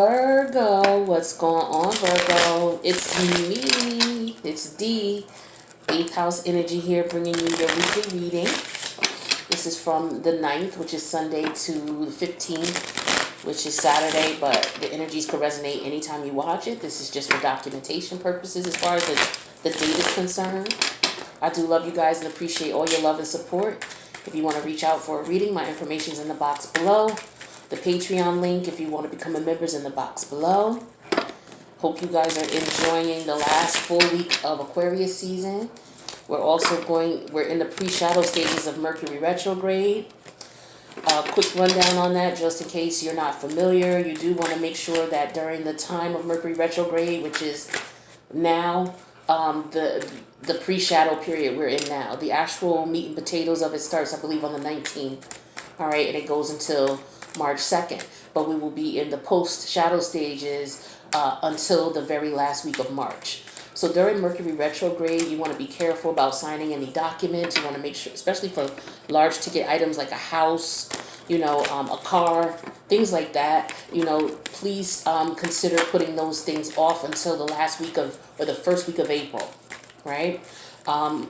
Virgo, what's going on, Virgo? It's me. It's D. 8th house energy here, bringing you your weekly reading. This is from the 9th, which is Sunday, to the 15th, which is Saturday, but the energies could resonate anytime you watch it. This is just for documentation purposes as far as the date is concerned. I do love you guys and appreciate all your love and support. If you want to reach out for a reading, my information is in the box below. The Patreon link, if you want to become a member, is in the box below. Hope you guys are enjoying the last full week of Aquarius season. We're in the pre-shadow stages of Mercury retrograde. Quick rundown on that, just in case you're not familiar. You do want to make sure that during the time of Mercury retrograde, which is now, the pre-shadow period we're in now, the actual meat and potatoes of it starts, I believe, on the 19th. All right, and it goes until March 2nd. But we will be in the post-shadow stages until the very last week of March. So during Mercury retrograde, you want to be careful about signing any documents. You want to make sure, especially for large ticket items like a house, a car, things like that. Please consider putting those things off until the last week of, or the first week of April, right?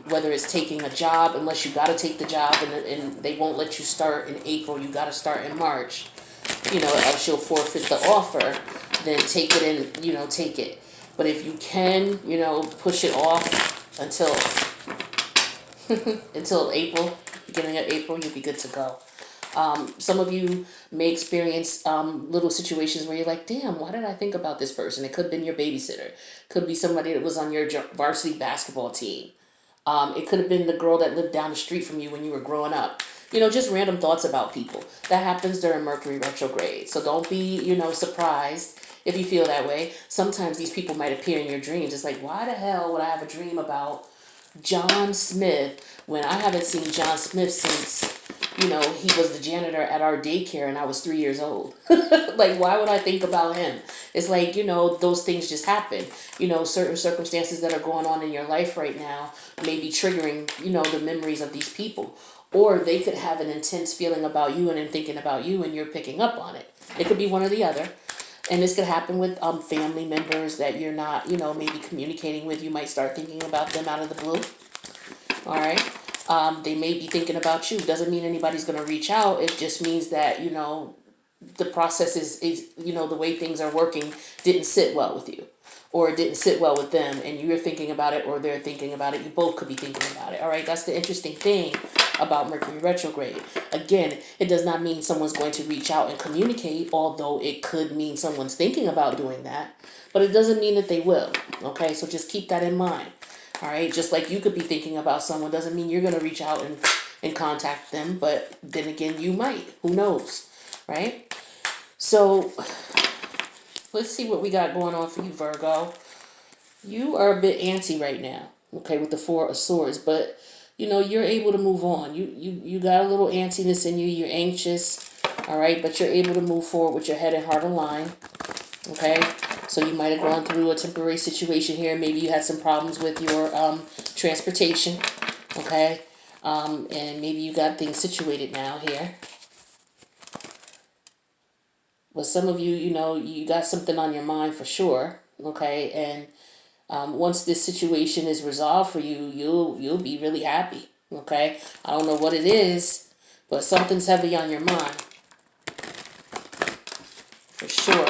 Whether it's taking a job, unless you got to take the job and they won't let you start in April, you got to start in March, else you'll forfeit the offer, then take it and, take it. But if you can, push it off until until April, beginning of April, you'll be good to go. Some of you may experience little situations where you're like, damn, why did I think about this person? It could have been your babysitter. Could be somebody that was on your varsity basketball team. It could have been the girl that lived down the street from you when you were growing up. Just random thoughts about people. That happens during Mercury retrograde. So don't be, surprised if you feel that way. Sometimes these people might appear in your dreams. It's like, why the hell would I have a dream about John Smith when I haven't seen John Smith since, he was the janitor at our daycare and I was 3 years old. Like, why would I think about him? It's like, those things just happen. Certain circumstances that are going on in your life right now may be triggering, the memories of these people. Or they could have an intense feeling about you and then thinking about you and you're picking up on it. It could be one or the other. And this could happen with family members that you're not, maybe communicating with. You might start thinking about them out of the blue. All right. They may be thinking about you. Doesn't mean anybody's going to reach out. It just means that, the process is, the way things are working didn't sit well with you. Or it didn't sit well with them. And you're thinking about it or they're thinking about it. You both could be thinking about it. All right. That's the interesting thing about Mercury retrograde. Again, it does not mean someone's going to reach out and communicate, although it could mean someone's thinking about doing that. But it doesn't mean that they will. Okay. So just keep that in mind. All right, just like you could be thinking about someone doesn't mean you're going to reach out and contact them, but then again, you might. Who knows, right? So let's see what we got going on for you, Virgo. You are a bit antsy right now, okay, with the Four of Swords, but, you're able to move on. You got a little antsiness in you. You're anxious, all right, but you're able to move forward with your head and heart aligned, okay? So you might have gone through a temporary situation here. Maybe you had some problems with your transportation, okay? And maybe you got things situated now here. But some of you, you got something on your mind for sure, okay? And once this situation is resolved for you, you'll be really happy, okay? I don't know what it is, but something's heavy on your mind, for sure.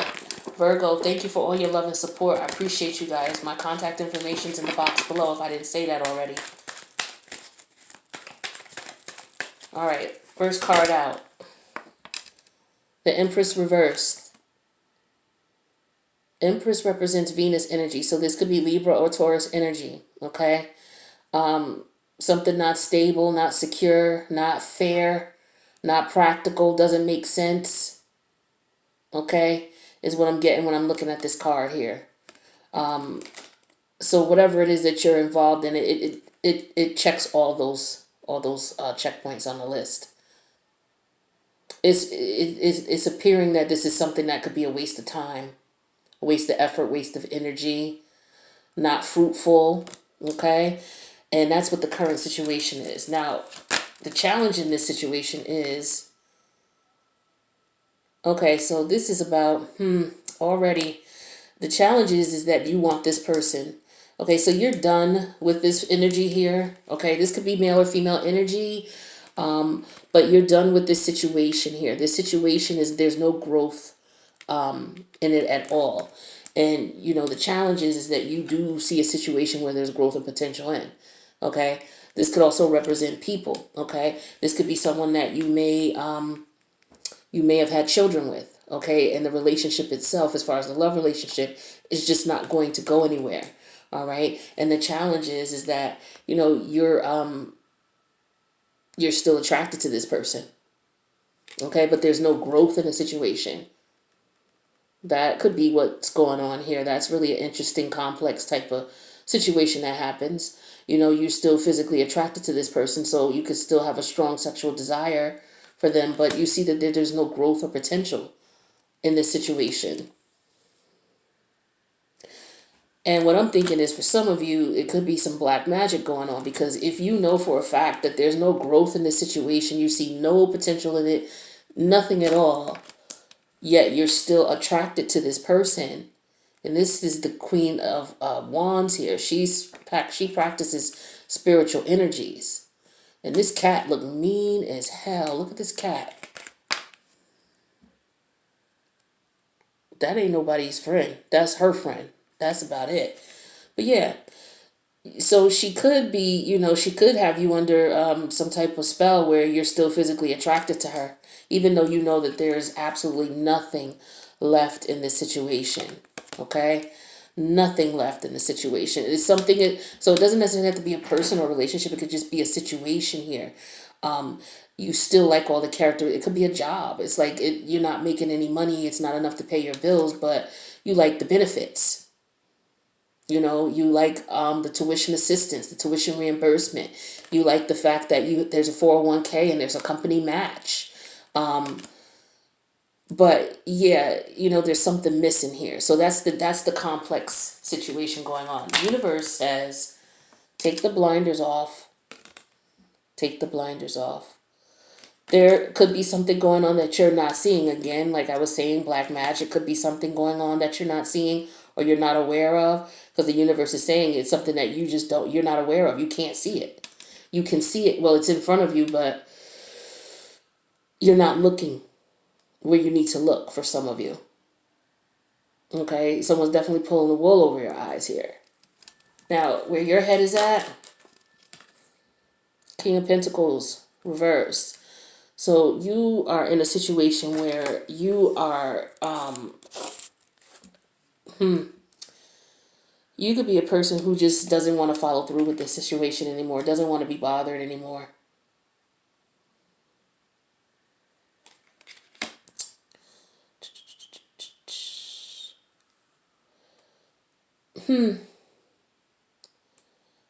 Virgo, thank you for all your love and support. I appreciate you guys. My contact information's in the box below if I didn't say that already. All right, first card out. The Empress reversed. Empress represents Venus energy, so this could be Libra or Taurus energy, okay? Something not stable, not secure, not fair, not practical, doesn't make sense, okay? Is what I'm getting when I'm looking at this card here. So whatever it is that you're involved in, it checks all those checkpoints on the list. It's appearing that this is something that could be a waste of time, a waste of effort, waste of energy, not fruitful, okay? And that's what the current situation is. Now, the challenge in this situation is, okay, so this is about, already. The challenge is that you want this person. Okay, so you're done with this energy here. Okay, this could be male or female energy, but you're done with this situation here. This situation is there's no growth in it at all. And the challenge is that you do see a situation where there's growth and potential in. Okay, this could also represent people. Okay, this could be someone that you may have had children with. Okay, and the relationship itself, as far as the love relationship, is just not going to go anywhere. All right, and the challenge is that you're still attracted to this person. Okay, but there's no growth in the situation. That could be what's going on here. That's really an interesting, complex type of situation that happens. You're still physically attracted to this person, so you could still have a strong sexual desire for them, but you see that there's no growth or potential in this situation. And what I'm thinking is, for some of you, it could be some black magic going on, because if you know for a fact that there's no growth in this situation, you see no potential in it, nothing at all, yet you're still attracted to this person. And this is the Queen of Wands here. She practices spiritual energies. And this cat look mean as hell. Look at this cat. That ain't nobody's friend. That's her friend. That's about it. But yeah, so she could be, she could have you under some type of spell where you're still physically attracted to her, even though you know that there's absolutely nothing left in this situation. Okay? Nothing left in the situation. It's something, so it doesn't necessarily have to be a person or relationship. It could just be a situation here. You still like all the character. It could be a job. It's like you're not making any money. It's not enough to pay your bills, but you like the benefits. You like the tuition assistance, the tuition reimbursement. You like the fact that there's a 401k and there's a company match. But yeah, there's something missing here. So that's the complex situation going on. The universe says, take the blinders off. Take the blinders off. There could be something going on that you're not seeing. Again, like I was saying, black magic could be something going on that you're not seeing or you're not aware of, because the universe is saying it's something that you're not aware of. You can't see it. You can see it. Well, it's in front of you, but you're not looking where you need to look, for some of you. Okay, someone's definitely pulling the wool over your eyes here. Now, where your head is at, King of Pentacles, reverse. So you are in a situation where you are, you could be a person who just doesn't want to follow through with this situation anymore, doesn't want to be bothered anymore.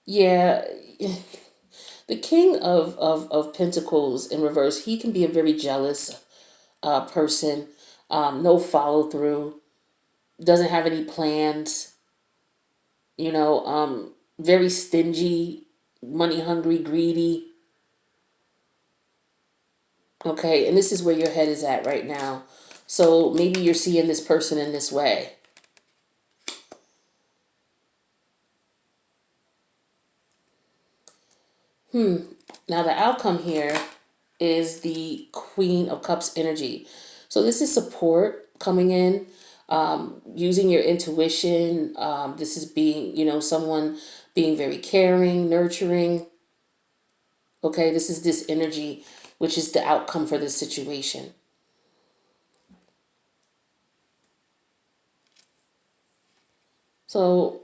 Yeah, the King of Pentacles in reverse, he can be a very jealous person, no follow through, doesn't have any plans, very stingy, money hungry, greedy. Okay, and this is where your head is at right now. So maybe you're seeing this person in this way. Now the outcome here is the Queen of Cups energy. So this is support coming in, using your intuition. This is being, someone being very caring, nurturing. Okay, this is this energy, which is the outcome for this situation. So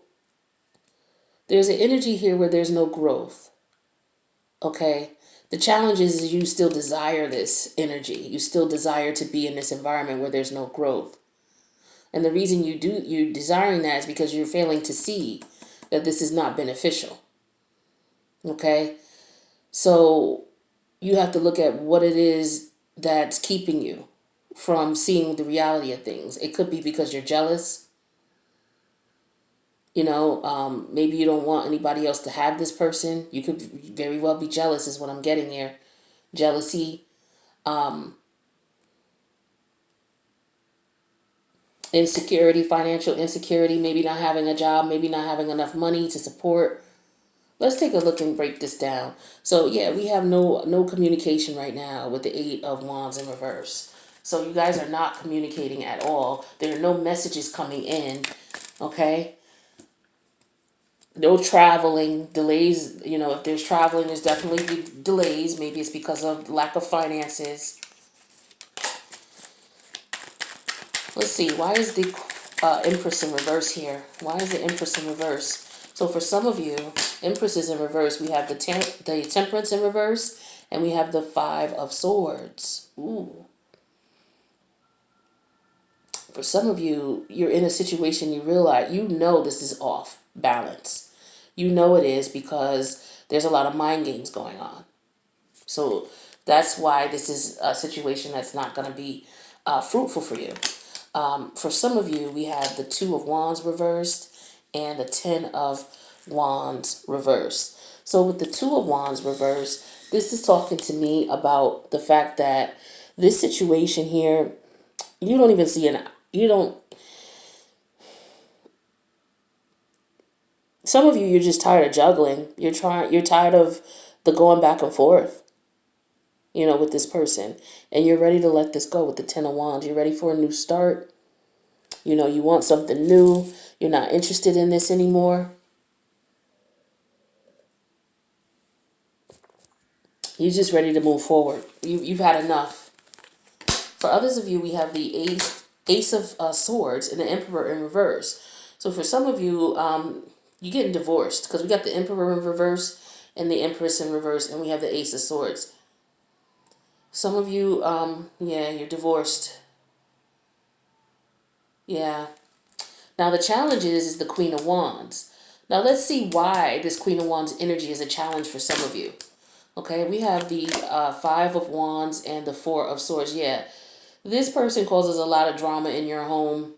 there's an energy here where there's no growth. Okay, the challenge is you still desire this energy. You still desire to be in this environment where there's no growth. And the reason you're desiring that is because you're failing to see that this is not beneficial. Okay? So you have to look at what it is that's keeping you from seeing the reality of things. It could be because you're jealous. Maybe you don't want anybody else to have this person. You could very well be jealous, is what I'm getting here. Jealousy. insecurity, financial insecurity, maybe not having a job, maybe not having enough money to support. Let's take a look and break this down. So yeah, we have no communication right now with the Eight of Wands in reverse. So you guys are not communicating at all. There are no messages coming in, okay? No traveling, delays, if there's traveling, there's definitely delays. Maybe it's because of lack of finances. Let's see, why is the Empress in reverse here? Why is the Empress in reverse? So for some of you, Empress is in reverse. We have the Temperance in reverse, and we have the Five of Swords. Ooh. For some of you, you're in a situation you realize, this is off balance. You know it is because there's a lot of mind games going on. So that's why this is a situation that's not going to be fruitful for you. For some of you, we have the Two of Wands reversed and the Ten of Wands reversed. So with the Two of Wands reversed, this is talking to me about the fact that this situation here, you don't even see some of you, you're just tired of juggling. You're tired of the going back and forth, with this person. And you're ready to let this go with the Ten of Wands. You're ready for a new start. You want something new. You're not interested in this anymore. You're just ready to move forward. You've had enough. For others of you, we have the Ace of Swords and the Emperor in reverse. So for some of you, you're getting divorced because we got the Emperor in reverse and the Empress in reverse, and we have the Ace of Swords. Some of you, you're divorced. Yeah. Now the challenge is the Queen of Wands. Now let's see why this Queen of Wands energy is a challenge for some of you. Okay, we have the Five of Wands and the Four of Swords. Yeah, this person causes a lot of drama in your home.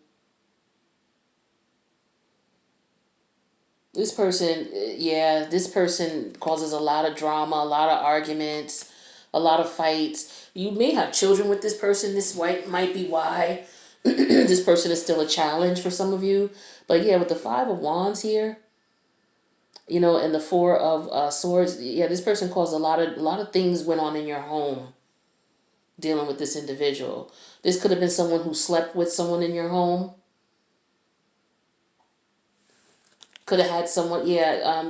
This person causes a lot of drama, a lot of arguments, a lot of fights. You may have children with this person. This might be why this person is still a challenge for some of you. But yeah, with the Five of Wands here, and the Four of Swords, yeah, this person caused a lot of things went on in your home dealing with this individual. This could have been someone who slept with someone in your home. Could have had someone,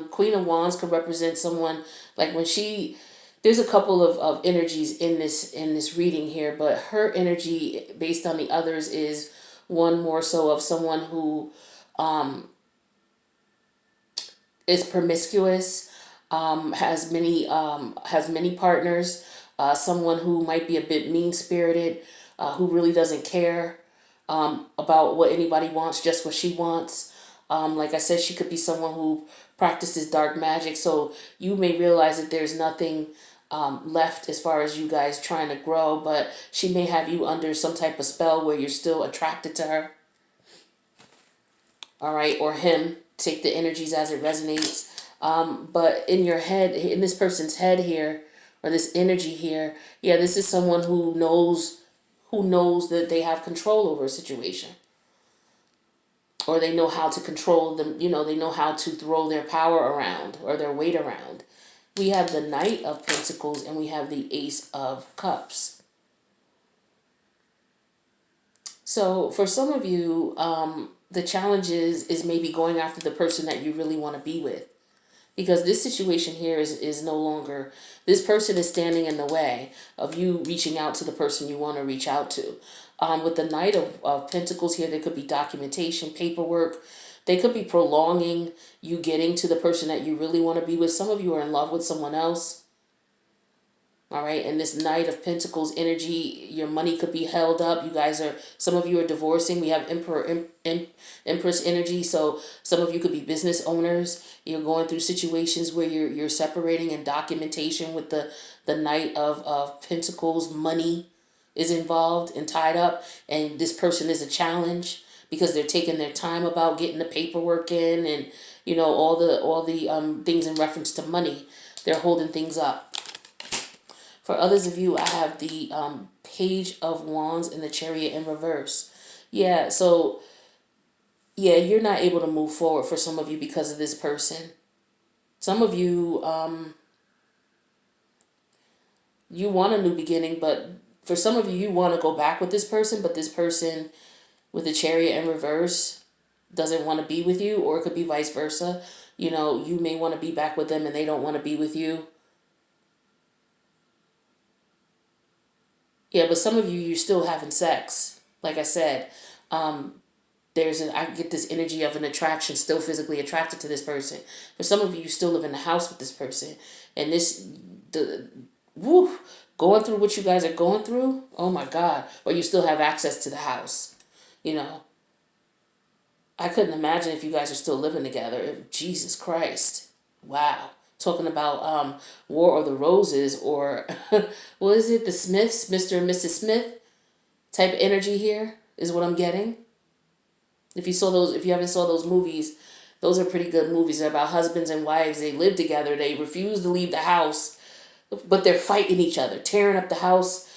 Queen of Wands could represent someone, like there's a couple of energies in this reading here, but her energy based on the others is one more so of someone who is promiscuous, has many partners, someone who might be a bit mean spirited, who really doesn't care about what anybody wants, just what she wants. Like I said, she could be someone who practices dark magic. So you may realize that there's nothing left as far as you guys trying to grow, but she may have you under some type of spell where you're still attracted to her. All right, or him. Take the energies as it resonates. But in your head, in this person's head here, or this energy here, yeah, this is someone who knows that they have control over a situation. Or they know how to control them, they know how to throw their power around or their weight around. We have the Knight of Pentacles and we have the Ace of Cups. So for some of you, the challenge is maybe going after the person that you really want to be with. Because this situation here is no longer, this person is standing in the way of you reaching out to the person you want to reach out to. With the Knight of Pentacles here, there could be documentation, paperwork. They could be prolonging you getting to the person that you really want to be with. Some of you are in love with someone else. All right, and this Knight of Pentacles energy, your money could be held up. Some of you are divorcing. We have Empress energy, so some of you could be business owners. You're going through situations where you're separating, and documentation with the Knight of Pentacles. Money is involved and tied up, and this person is a challenge because they're taking their time about getting the paperwork in, and all the things in reference to money. They're holding things up. For others of you, I have the Page of Wands and the Chariot in reverse. Yeah, so yeah, you're not able to move forward for some of you because of this person. Some of you, you want a new beginning, but for some of you, you want to go back with this person, but this person with the chariot in reverse doesn't want to be with you, or it could be vice versa. You know, you may want to be back with them and they don't want to be with you. Yeah, but some of you, you're still having sex. Like I said, I get this energy of an attraction, still physically attracted to this person. For some of you, you still live in the house with this person, and the woo, going through what you guys are going through. Oh my God! Or you still have access to the house. You know, I couldn't imagine if you guys are still living together. Jesus Christ! Wow. Talking about War of the Roses, or what is it? The Smiths, Mr. and Mrs. Smith type energy here is what I'm getting. If you haven't saw those movies, those are pretty good movies. They're about husbands and wives. They live together. They refuse to leave the house, but they're fighting each other, tearing up the house,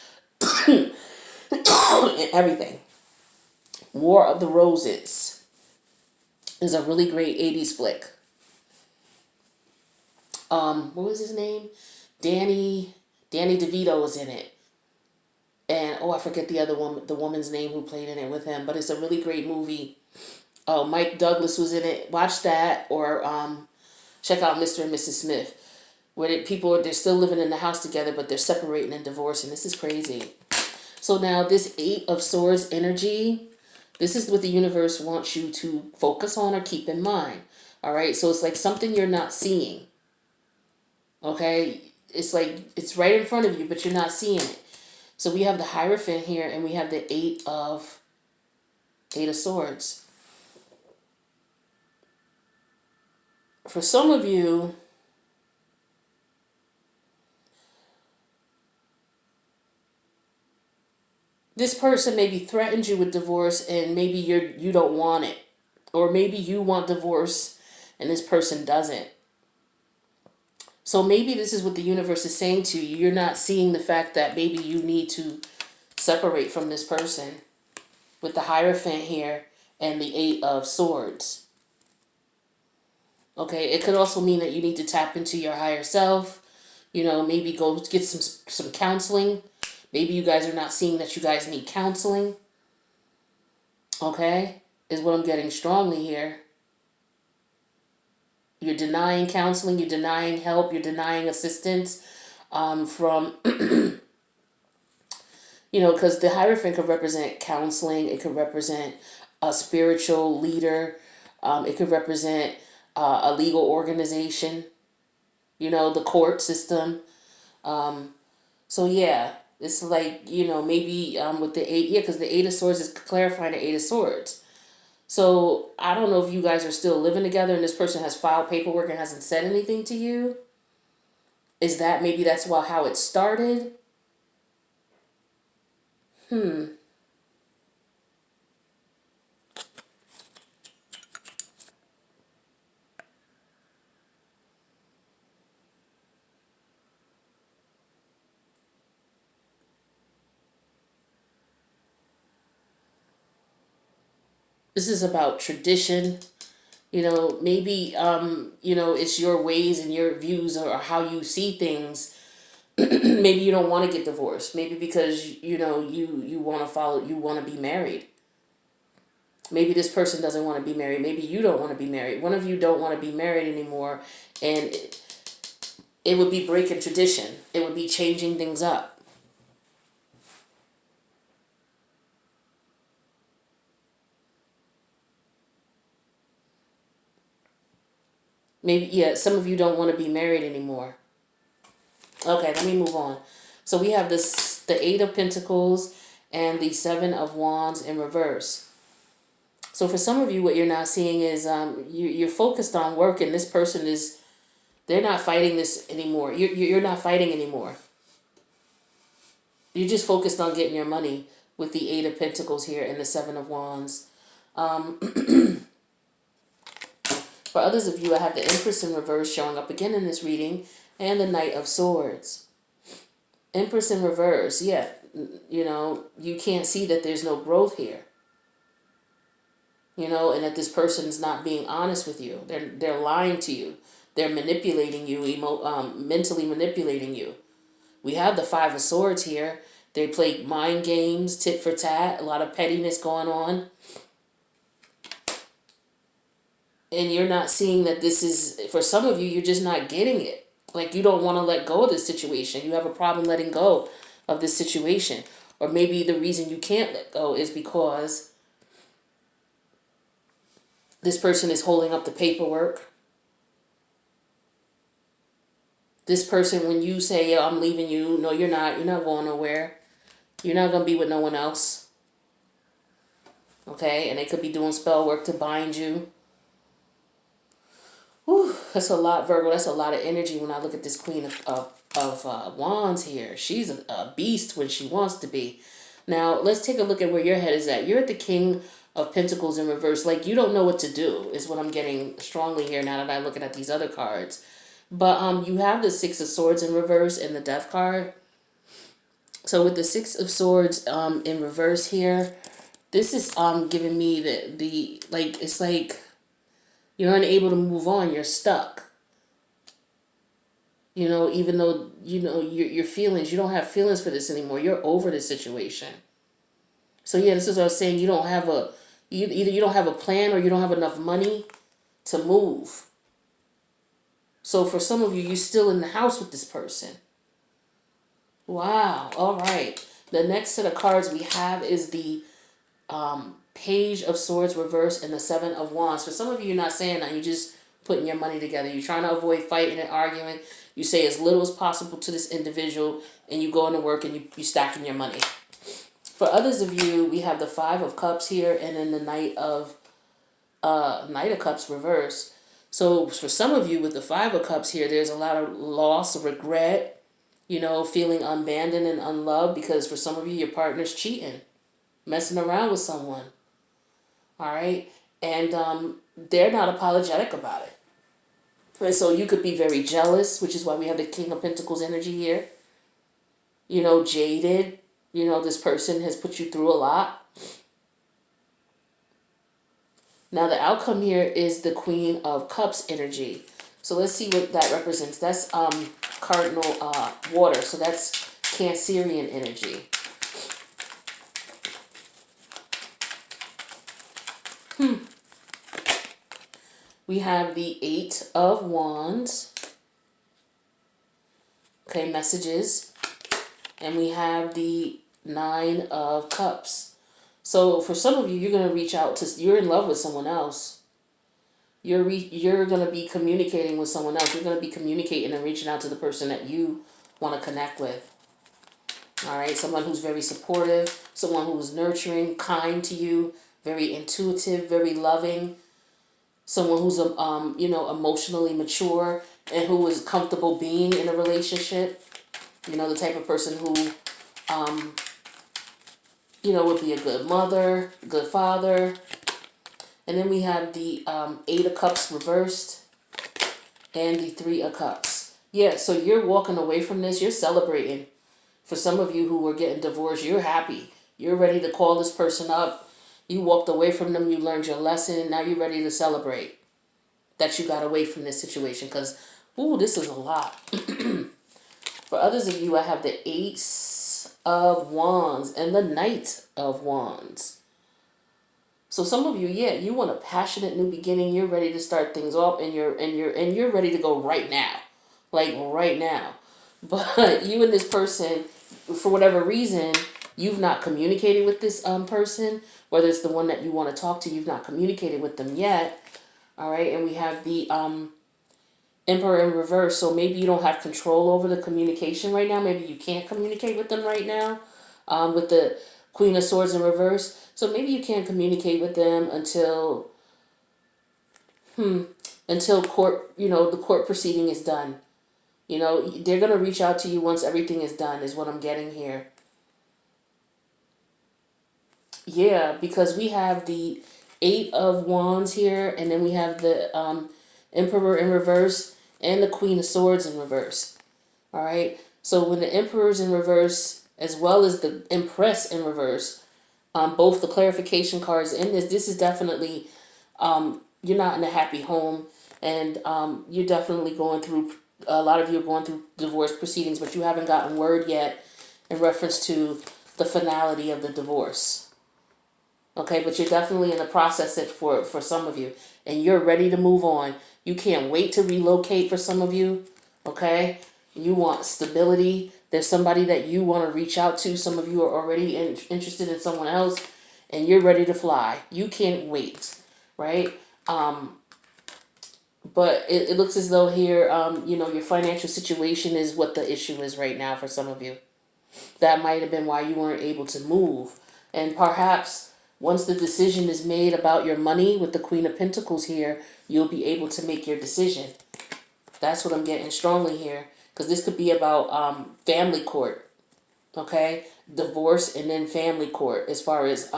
and everything. War of the Roses is a really great '80s flick. What was his name? Danny DeVito was in it, and I forget the woman's name who played in it with him. But it's a really great movie. Oh, Mike Douglas was in it. Watch that, or check out Mr. and Mrs. Smith, where they're still living in the house together, but they're separating and divorcing. This is crazy. So now this Eight of Swords energy, this is what the universe wants you to focus on or keep in mind. All right, so it's like something you're not seeing. Okay, it's like it's right in front of you, but you're not seeing it. So we have the Hierophant here, and we have the Eight of Swords. For some of you, this person maybe threatened you with divorce, and maybe you don't want it, or maybe you want divorce and this person doesn't. So maybe this is what the universe is saying to you. You're not seeing the fact that maybe you need to separate from this person, with the Hierophant here and the Eight of Swords. Okay, it could also mean that you need to tap into your higher self. You know, maybe go get some counseling. Maybe you guys are not seeing that you guys need counseling. Okay, is what I'm getting strongly here. You're denying counseling, you're denying help, you're denying assistance from, because the Hierophant could represent counseling, it could represent a spiritual leader, it could represent a legal organization, the court system. So yeah, it's like, maybe with the eight, yeah, because the Eight of Swords is clarifying the Eight of Swords. So I don't know if you guys are still living together and this person has filed paperwork and hasn't said anything to you. Is that maybe that's how it started? This is about tradition. Maybe it's your ways and your views or how you see things. Maybe you don't want to get divorced. Maybe because you want to you want to be married. Maybe this person doesn't want to be married. Maybe you don't want to be married. One of you don't want to be married anymore, and it would be breaking tradition. It would be changing things up. Maybe, yeah, some of you don't want to be married anymore. Okay, let me move on. So we have the Eight of Pentacles and the Seven of Wands in reverse. So for some of you, what you're not seeing is you're focused on work, and this person they're not fighting this anymore. You're not fighting anymore. You're just focused on getting your money with the Eight of Pentacles here and the Seven of Wands. For others of you, I have the Empress in reverse showing up again in this reading, and the Knight of Swords. Empress in reverse, yeah, you can't see that there's no growth here. and that this person is not being honest with you. They're lying to you. They're manipulating you, mentally manipulating you. We have the Five of Swords here. They play mind games, tit for tat, a lot of pettiness going on. And you're not seeing that this is, for some of you, you're just not getting it. Like, you don't want to let go of this situation. You have a problem letting go of this situation. Or maybe the reason you can't let go is because this person is holding up the paperwork. This person, when you say, I'm leaving you, no, you're not. You're not going nowhere. You're not going to be with no one else. Okay? And they could be doing spell work to bind you. Whew, that's a lot, Virgo. That's a lot of energy when I look at this Queen of Wands here. She's a beast when she wants to be. Now, let's take a look at where your head is at. You're at the King of Pentacles in reverse. Like, you don't know what to do is what I'm getting strongly here now that I'm looking at these other cards. But you have the Six of Swords in reverse and the Death card. So with the Six of Swords in reverse here, this is giving me the like, it's like you're unable to move on. You're stuck. Even though, your feelings, you don't have feelings for this anymore. You're over this situation. So yeah, this is what I was saying. You don't have either you don't have a plan or you don't have enough money to move. So for some of you, you're still in the house with this person. Wow. All right. The next set of cards we have is the Page of Swords reverse and the Seven of Wands. For some of you, you're not saying that. You're just putting your money together. You're trying to avoid fighting and arguing. You say as little as possible to this individual, and you go into work and you're stacking your money. For others of you, we have the Five of Cups here and then the Knight of Cups reverse. So for some of you with the Five of Cups here, there's a lot of loss, regret, feeling abandoned and unloved, because for some of you, your partner's cheating, messing around with someone. All right? And they're not apologetic about it. And so you could be very jealous, which is why we have the King of Pentacles energy here. Jaded. This person has put you through a lot. Now the outcome here is the Queen of Cups energy. So let's see what that represents. That's cardinal water. So that's Cancerian energy. We have the Eight of Wands. Okay, messages. And we have the Nine of Cups. So for some of you, you're going to reach out to, you're in love with someone else. You're going to be communicating with someone else. You're going to be communicating and reaching out to the person that you want to connect with. All right, someone who's very supportive, someone who's nurturing, kind to you, very intuitive, very loving, someone who's emotionally mature and who is comfortable being in a relationship. The type of person who would be a good mother, good father. And then we have the Eight of Cups reversed and the Three of Cups. Yeah, so you're walking away from this. You're celebrating. For some of you who were getting divorced, you're happy. You're ready to call this person up. You walked away from them. You learned your lesson. Now you're ready to celebrate that you got away from this situation, because, this is a lot. For others of you, I have the Ace of Wands and the Knight of Wands. So some of you, you want a passionate new beginning. You're ready to start things off, and you're ready to go right now, like right now. But you and this person, for whatever reason, you've not communicated with this person. Whether it's the one that you want to talk to, you've not communicated with them yet. All right, and we have the Emperor in reverse. So maybe you don't have control over the communication right now. Maybe you can't communicate with them right now. With the Queen of Swords in reverse. So maybe you can't communicate with them until court, the court proceeding is done. They're going to reach out to you once everything is done, is what I'm getting here. Yeah, because we have the Eight of Wands here, and then we have the Emperor in reverse and the Queen of Swords in reverse. All right. So when the Emperor's in reverse, as well as the Empress in reverse, Both the clarification cards and this is definitely, you're not in a happy home, and you're definitely going through, a lot of you are going through divorce proceedings, but you haven't gotten word yet in reference to the finality of the divorce. Okay, but you're definitely in the process it for some of you, and you're ready to move on. You can't wait to relocate for some of you. Okay, you want stability. There's somebody that you want to reach out to. Some of you are already interested in someone else, and you're ready to fly. You can't wait, right? But it looks as though here, your financial situation is what the issue is right now for some of you. That might have been why you weren't able to move. And perhaps once the decision is made about your money with the Queen of Pentacles here, you'll be able to make your decision. That's what I'm getting strongly here. Because this could be about family court, okay? Divorce and then family court as far as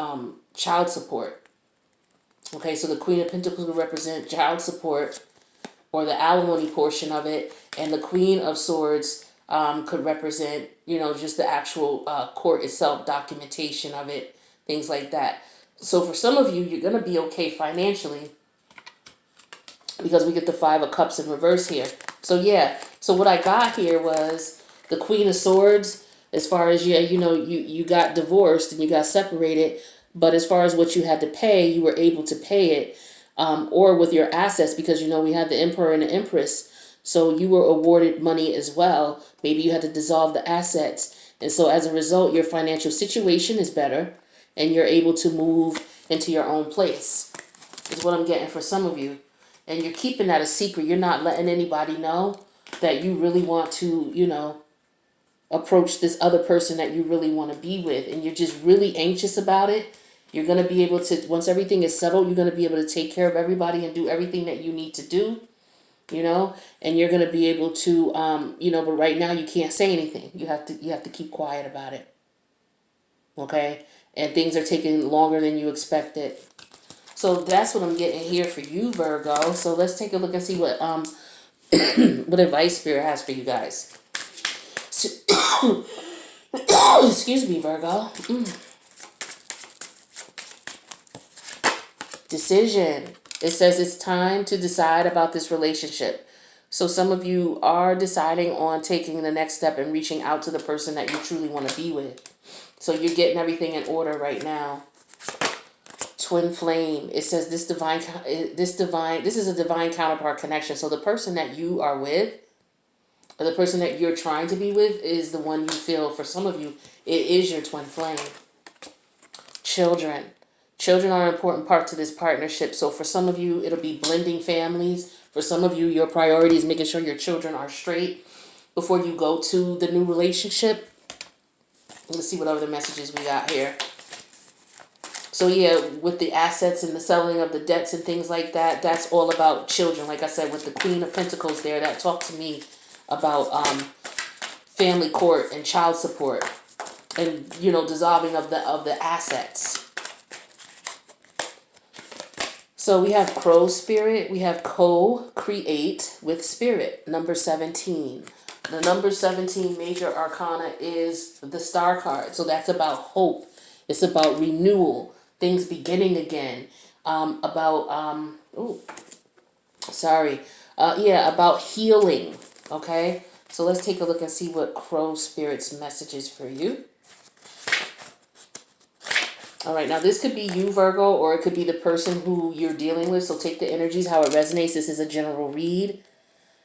child support. Okay, so the Queen of Pentacles will represent child support or the alimony portion of it, and the Queen of Swords could represent, just the actual court itself, documentation of it, things like that. So for some of you, you're going to be okay financially because we get the Five of Cups in reverse here. So yeah, so what I got here was the Queen of Swords, as far as, you got divorced and you got separated, but as far as what you had to pay, you were able to pay it, or with your assets, because, we had the Emperor and the Empress. So you were awarded money as well. Maybe you had to dissolve the assets. And so as a result, your financial situation is better and you're able to move into your own place, is what I'm getting for some of you. And you're keeping that a secret. You're not letting anybody know that you really want to, approach this other person that you really want to be with. And you're just really anxious about it. You're going to be able to, once everything is settled, you're going to be able to take care of everybody and do everything that you need to do. And you're going to be able to, but right now you can't say anything. You have to keep quiet about it. Okay. And things are taking longer than you expected. So that's what I'm getting here for you, Virgo. So let's take a look and see what, what advice Spirit has for you guys. Excuse me, Virgo. Decision. It says it's time to decide about this relationship. So some of you are deciding on taking the next step and reaching out to the person that you truly want to be with. So you're getting everything in order right now. Twin flame. It says this is a divine counterpart connection. So the person that you are with, or the person that you're trying to be with, is the one you feel, for some of you, it is your twin flame. Children. Children are an important part to this partnership. So for some of you, it'll be blending families. For some of you, your priority is making sure your children are straight before you go to the new relationship. Let's see what other messages we got here. So yeah, with the assets and the selling of the debts and things like that, that's all about children. Like I said, with the Queen of Pentacles there, that talked to me about family court and child support and, dissolving of the assets. So we have Crow Spirit, we have co-create with Spirit, number 17. The number 17 major arcana is the Star card. So that's about hope. It's about renewal, things beginning again. About healing. Okay? So let's take a look and see what Crow Spirit's message is for you. All right, now this could be you, Virgo, or it could be the person who you're dealing with. So take the energies, how it resonates. This is a general read.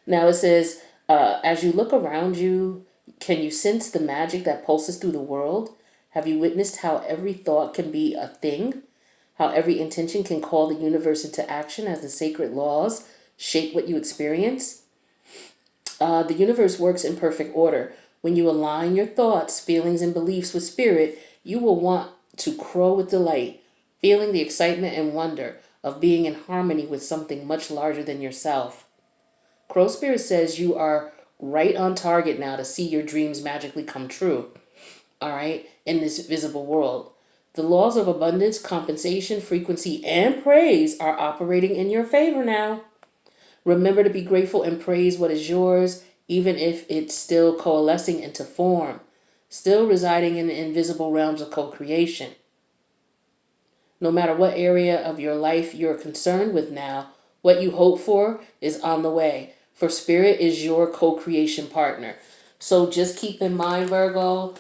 Now it says, as you look around you, can you sense the magic that pulses through the world? Have you witnessed how every thought can be a thing? How every intention can call the universe into action as the sacred laws shape what you experience? The universe works in perfect order. When you align your thoughts, feelings, and beliefs with spirit, you will want to crow with delight, feeling the excitement and wonder of being in harmony with something much larger than yourself. Crow Spirit says you are right on target now to see your dreams magically come true, all right, in this visible world. The laws of abundance, compensation, frequency, and praise are operating in your favor now. Remember to be grateful and praise what is yours, even if it's still coalescing into form, still residing in the invisible realms of co-creation. No matter what area of your life you're concerned with now, what you hope for is on the way. For Spirit is your co-creation partner. So just keep in mind, Virgo,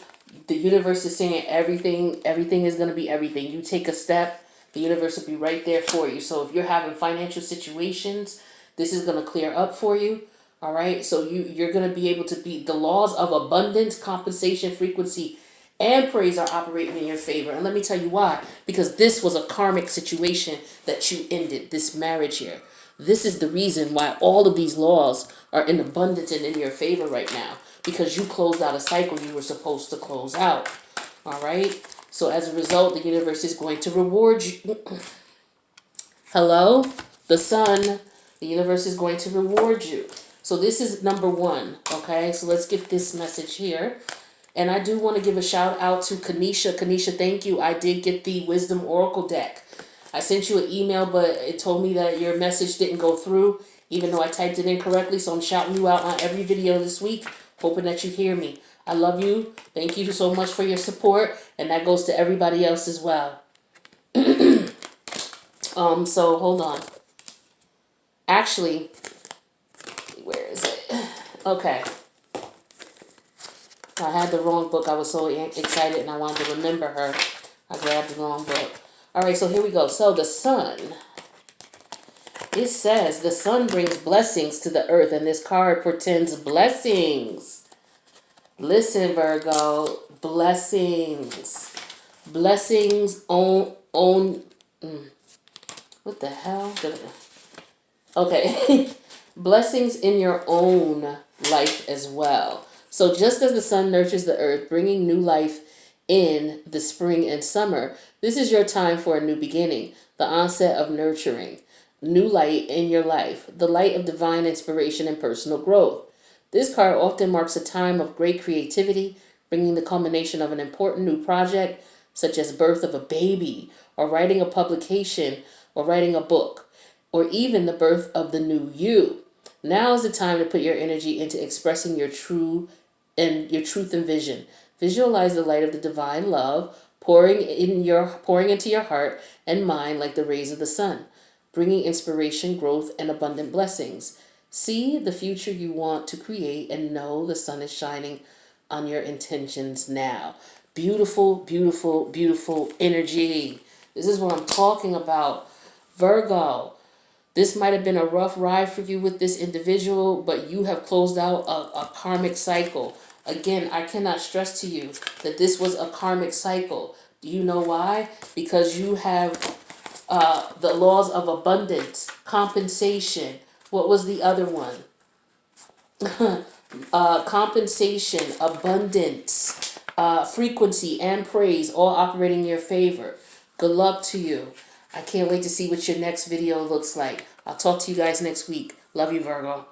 the universe is saying everything is going to be everything. You take a step, the universe will be right there for you. So if you're having financial situations, this is going to clear up for you. All right. So you're going to be able to be, the laws of abundance, compensation, frequency, and praise are operating in your favor. And let me tell you why. Because this was a karmic situation that you ended, this marriage here. This is the reason why all of these laws are in abundance and in your favor right now. Because you closed out a cycle you were supposed to close out. All right. So as a result, the universe is going to reward you. Hello? The sun. The universe is going to reward you. So this is number one. Okay. So let's get this message here. And I do want to give a shout out to Kanisha. Kanisha, thank you. I did get the Wisdom Oracle deck. I sent you an email, but it told me that your message didn't go through, even though I typed it in correctly. So I'm shouting you out on every video this week, hoping that you hear me. I love you. Thank you so much for your support. And that goes to everybody else as well. So hold on. Actually, where is it? Okay. I had the wrong book. I was so excited and I wanted to remember her. I grabbed the wrong book. All right, so here we go. So the sun. It says the sun brings blessings to the earth, and this card portends blessings. Listen, Virgo, blessings. Blessings on what the hell? Okay. Blessings in your own life as well. So just as the sun nurtures the earth, bringing new life in the spring and summer, this is your time for a new beginning, the onset of nurturing, new light in your life, the light of divine inspiration and personal growth. This card often marks a time of great creativity, bringing the culmination of an important new project, such as birth of a baby, or writing a publication, or writing a book, or even the birth of the new you. Now is the time to put your energy into expressing your truth and vision. Visualize the light of the divine love pouring into your heart and mind like the rays of the sun, bringing inspiration, growth, and abundant blessings. See the future you want to create and know the sun is shining on your intentions now. Beautiful, beautiful, beautiful energy. This is what I'm talking about. Virgo. This might have been a rough ride for you with this individual, but you have closed out a karmic cycle. Again, I cannot stress to you that this was a karmic cycle. Do you know why? Because you have the laws of abundance, compensation. What was the other one? Compensation, abundance, frequency, and praise all operating in your favor. Good luck to you. I can't wait to see what your next video looks like. I'll talk to you guys next week. Love you, Virgo.